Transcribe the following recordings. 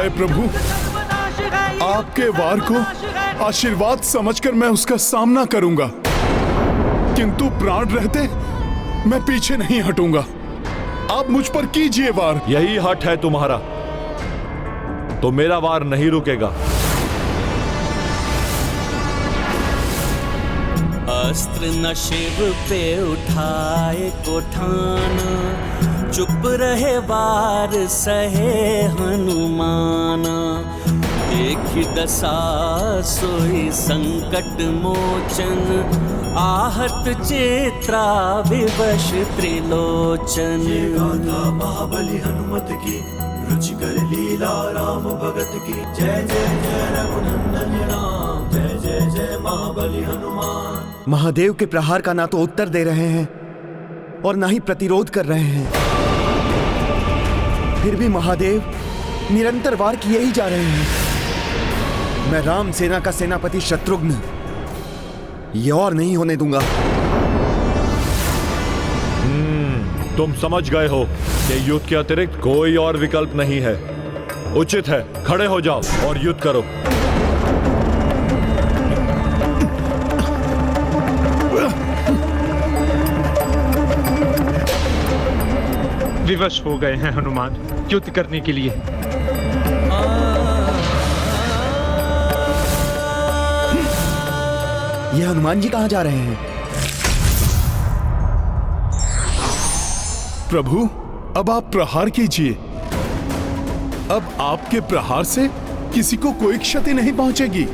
जय प्रभु। आपके वार को आशीर्वाद समझकर मैं उसका सामना करूंगा, किंतु प्राण रहते मैं पीछे नहीं हटूंगा। आप मुझ पर कीजिए वार। यही हठ है तुम्हारा, तो मेरा वार नहीं रुकेगा। अस्त्र न शिव पे उठाए को ठाना, चुप रहे वार सहे हनुमाना। देखि दशा सोई संकट मोचन, आहत चेत्रा विवश त्रिलोचन। महाबली हनुमत की, रुचिकर लीला राम भगत की। जय जय जय रघुनंदन राम, जय जय जय महाबली हनुमान। महादेव के प्रहार का ना तो उत्तर दे रहे हैं और ना ही प्रतिरोध कर रहे हैं। फिर भी महादेव निरंतर वार किए ही जा रहे हैं। मैं राम सेना का सेनापति शत्रुघ्न ये और नहीं होने दूंगा। तुम समझ गए हो कि युद्ध के अतिरिक्त कोई और विकल्प नहीं है। उचित है, खड़े हो जाओ और युद्ध करो। विवश हो गए हैं हनुमान युद्ध करने के लिए। ये हनुमान जी कहां जा रहे हैं? प्रभु, अब आप प्रहार कीजिए। अब आपके प्रहार से किसी को कोई क्षति नहीं पहुंचेगी।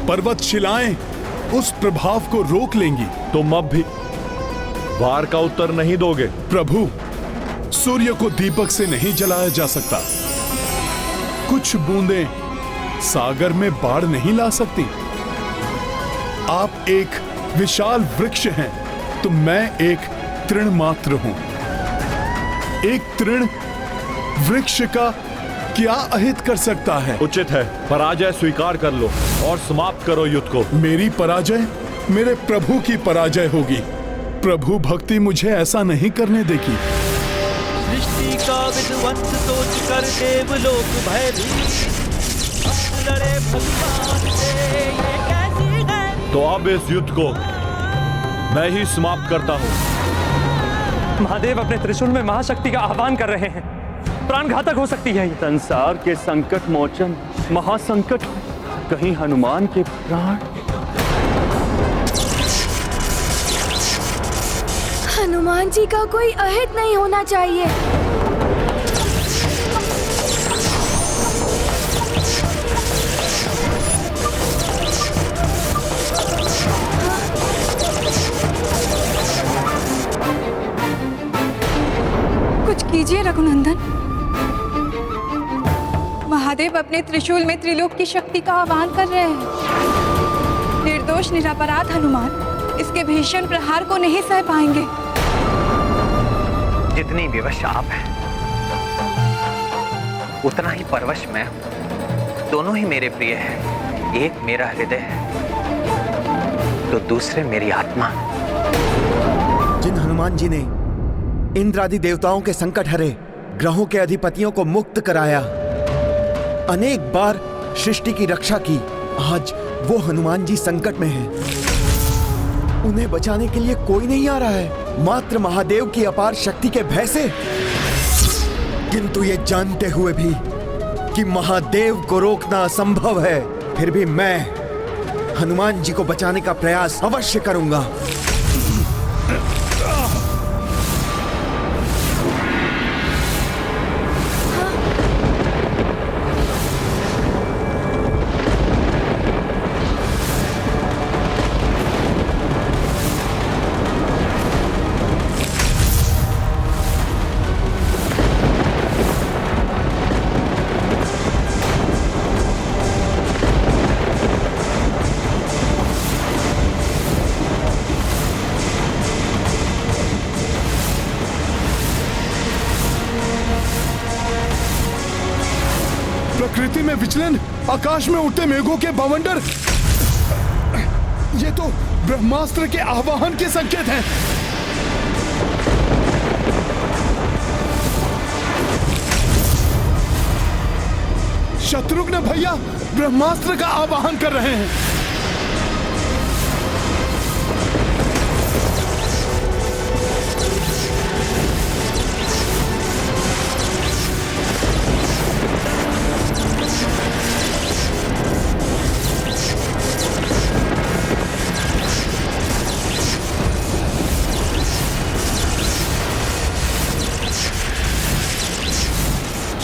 पर्वत शिलाएं उस प्रभाव को रोक लेंगी। तुम अब भी वार का उत्तर नहीं दोगे। प्रभु, सूर्य को दीपक से नहीं जलाया जा सकता। कुछ बूंदें सागर में बाढ़ नहीं ला सकती। आप एक विशाल वृक्ष हैं, तो मैं एक तृण मात्र हूं। एक तृण वृक्ष का क्या अहित कर सकता है? उचित है, पराजय स्वीकार कर लो और समाप्त करो युद्ध को। मेरी पराजय मेरे प्रभु की पराजय होगी। प्रभु भक्ति मुझे ऐसा नहीं करने देगी। सृष्टि का विध्वंस सोच कर देवलोक भयभीत, लड़े भगवान से ये कैसी है। तो अब इस युद्ध को मैं ही समाप्त करता हूं। महादेव अपने त्रिशूल में महाशक्ति का आह्वान कर रहे हैं। प्राण घातक हो सकती है। संसार के संकट मोचन महासंकट, कहीं हनुमान के प्राण। हनुमान जी का कोई अहित नहीं होना चाहिए। कुछ कीजिए रघुनंदन। महादेव अपने त्रिशूल में त्रिलोक की शक्ति का आह्वान कर रहे हैं। निर्दोष निरपराध हनुमान इसके भीषण प्रहार को नहीं सह पाएंगे। जितनी विवश आप हैं, उतना ही परवश मैं हूं। दोनों ही मेरे प्रिय हैं। एक मेरा हृदय है, तो दूसरे मेरी आत्मा। जिन हनुमान जी ने इंद्र आदि देवताओं के संकट हरे, ग्रहों के अधिपतियों को मुक्त कराया, अनेक बार सृष्टि की रक्षा की, आज वो हनुमान जी संकट में हैं। उन्हें बचाने के लिए कोई नहीं आ रहा है, मात्र महादेव की अपार शक्ति के भय से। किंतु ये जानते हुए भी कि महादेव को रोकना असंभव है, फिर भी मैं हनुमान जी को बचाने का प्रयास अवश्य करूंगा। प्रकृति में विचलन, आकाश में उड़ते मेघों के बवंडर, ये तो ब्रह्मास्त्र के आवाहन के संकेत हैं। शत्रुघ्न भैया ब्रह्मास्त्र का आवाहन कर रहे हैं।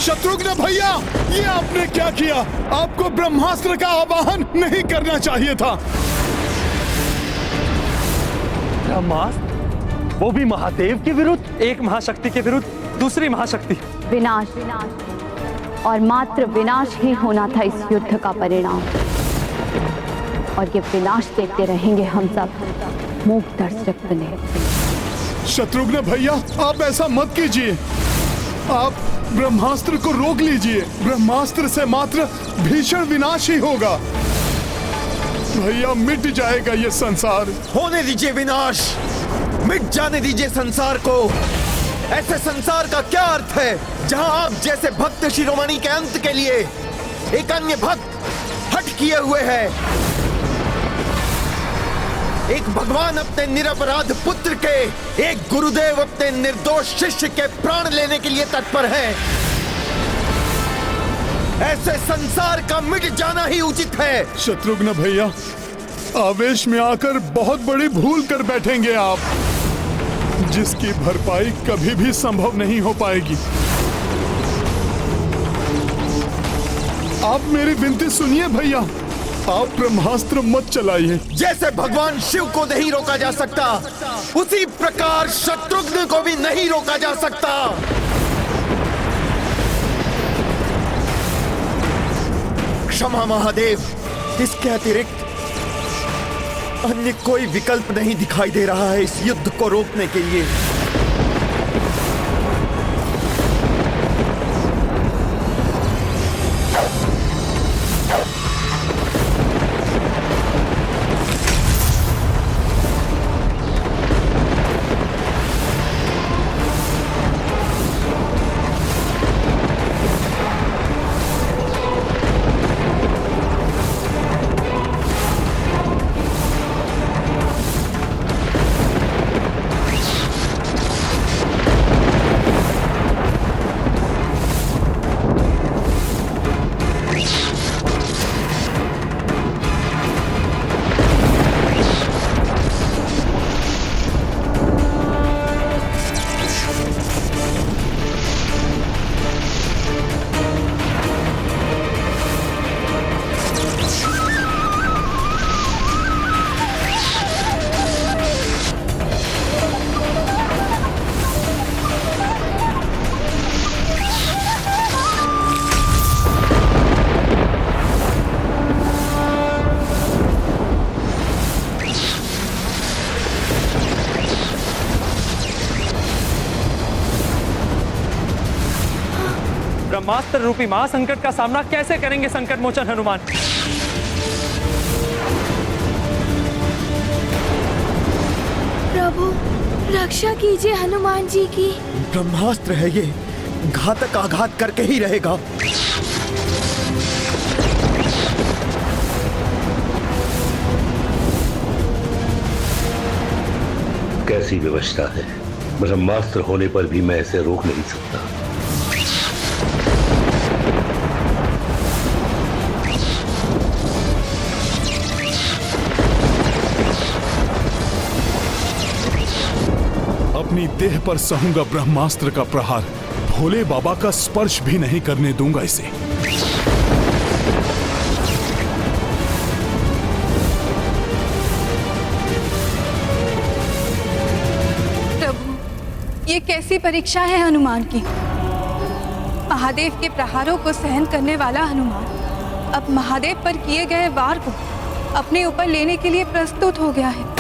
शत्रुघ्न भैया, ये आपने क्या किया? आपको ब्रह्मास्त्र का आवाहन नहीं करना चाहिए था। ब्रह्मास्त्र? वो भी महादेव के विरुद्ध? एक महाशक्ति के विरुद्ध दूसरी महाशक्ति। विनाश, और मात्र विनाश ही होना था इस युद्ध का परिणाम। और ये विनाश देखते रहेंगे हम सब मूक दर्शक बने। शत्रुघ्न भैया, आप ऐसा मत कीजिए। आप ब्रह्मास्त्र को रोक लीजिए। ब्रह्मास्त्र से मात्र भीषण विनाश ही होगा। भैया, मिट जाएगा ये संसार। होने दीजिए विनाश, मिट जाने दीजिए संसार को। ऐसे संसार का क्या अर्थ है जहां आप जैसे भक्त शिरोमणि के अंत के लिए एक अन्य भक्त हट किए हुए है। एक भगवान अपने निरपराध पुत्र के, एक गुरुदेव अपने निर्दोष शिष्य के प्राण लेने के लिए तत्पर है। ऐसे संसार का मिट जाना ही उचित है। शत्रुघ्न भैया, आवेश में आकर बहुत बड़ी भूल कर बैठेंगे आप, जिसकी भरपाई कभी भी संभव नहीं हो पाएगी। आप मेरी विनती सुनिए भैया, आप ब्रह्मास्त्र मत चलाइए। जैसे भगवान शिव को नहीं रोका जा सकता, उसी प्रकार शत्रुघ्न को भी नहीं रोका जा सकता। क्षमा महादेव, इसके अतिरिक्त अन्य कोई विकल्प नहीं दिखाई दे रहा है इस युद्ध को रोकने के लिए। ब्रह्मास्त्र रूपी महासंकट का सामना कैसे करेंगे संकट मोचन हनुमान? प्रभु, रक्षा कीजिए हनुमान जी की। ब्रह्मास्त्र है ये, घातक आघात करके ही रहेगा। कैसी व्यवस्था है? ब्रह्मास्त्र होने पर भी मैं इसे रोक नहीं सकता। अपनी देह पर सहूंगा ब्रह्मास्त्र का प्रहार। भोले बाबा का स्पर्श भी नहीं करने दूंगा इसे। प्रभु, ये कैसी परीक्षा है हनुमान की? महादेव के प्रहारों को सहन करने वाला हनुमान अब महादेव पर किए गए वार को अपने ऊपर लेने के लिए प्रस्तुत हो गया है।